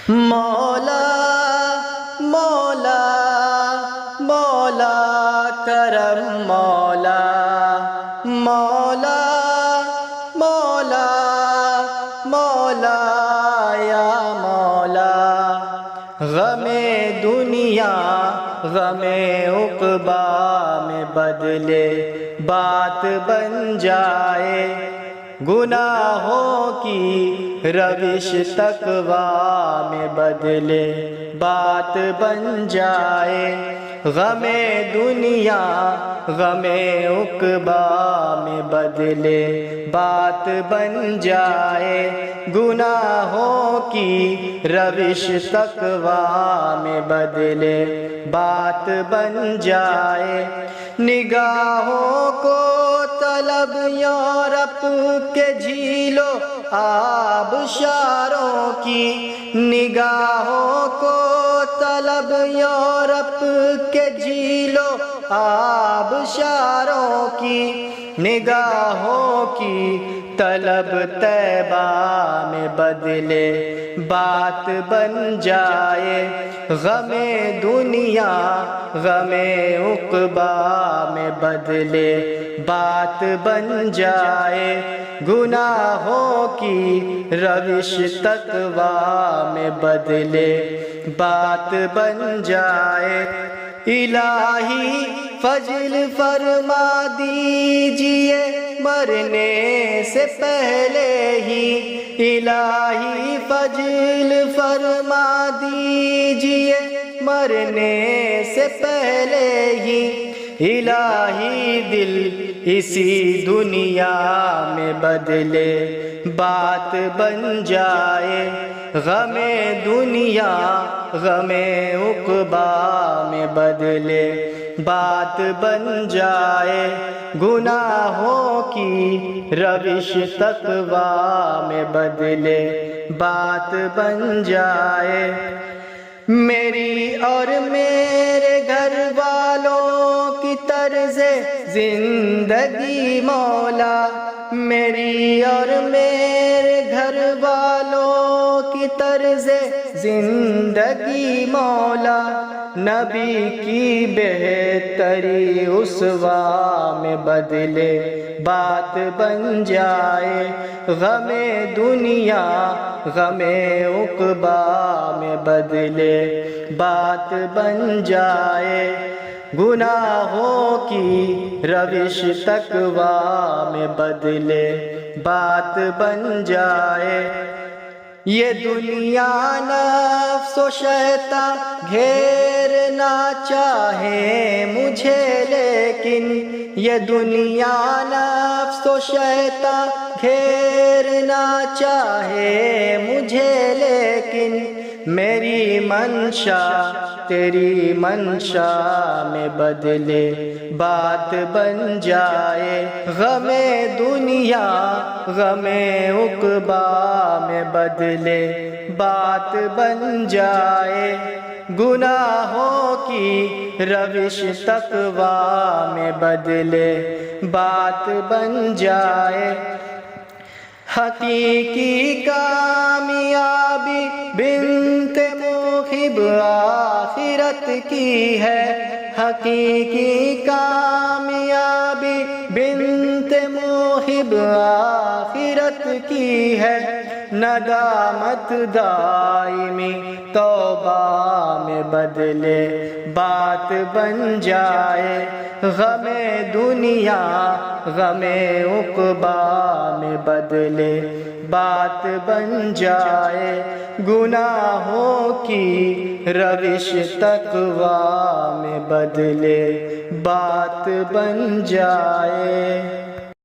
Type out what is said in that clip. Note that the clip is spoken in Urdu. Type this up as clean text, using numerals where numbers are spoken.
مولا مولا مولا کرم مولا مولا مولا مولا یا مولا غم دنیا غم عقبا میں بدلے بات بن جائے گناہوں کی روش تقویٰ میں بدلے بات بن جائے غم دنیا غم عقبا میں بدلے بات بن جائے گناہوں کی روش تقویٰ میں بدلے بات بن جائے نگاہوں کو طلب یورپ کے جھیلوں آبشاروں کی نگاہوں کو طلب یورپ کے جھیلوں آبشاروں کی نگاہوں کی طلب طیبہ میں بدلے بات بن جائے غم دنیا غم عقبا میں بدلے بات بن جائے گناہوں کی روش تقویٰ میں بدلے بات بن جائے الہی فضل فرما دیجئے مرنے سے پہلے ہی الہی فضل فرما دیجئے مرنے سے پہلے ہی الہی دل اسی دنیا میں بدلے بات بن جائے غم دنیا غم عقبا میں بدلے بات بن جائے گناہوں کی روش تقویٰ میں بدلے بات بن جائے میری اور میرے گھر والوں کی طرز زندگی مولا میری اور میرے گھر والوں کی طرز زندگی مولا نبی کی بہتری اسوہ میں بدلے بات بن جائے غم دنیا غم عقبا میں بدلے بات بن جائے گناہوں کی روش تقویٰ میں بدلے بات بن جائے یہ دنیا نفس و شیطان گھیرنا چاہے مجھے لیکن یہ دنیا نفس و شیطان گھیرنا چاہے مجھے لیکن میری منشا تیری منشا میں بدلے بات بن جائے غم دنیا غم عقبا میں بدلے بات بن جائے گناہوں کی روش تقویٰ میں بدلے بات بن جائے حقیقی کامیابی بنت موہب آخرت کی ہے حقیقی کامیابی بنت موہب آخرت کی ہے ندامت دائمی توبہ میں بدلے بات بن جائے غم دنیا غم عقبا میں بدلے بات بن جائے گناہوں کی روش تقویٰ میں بدلے بات بن جائے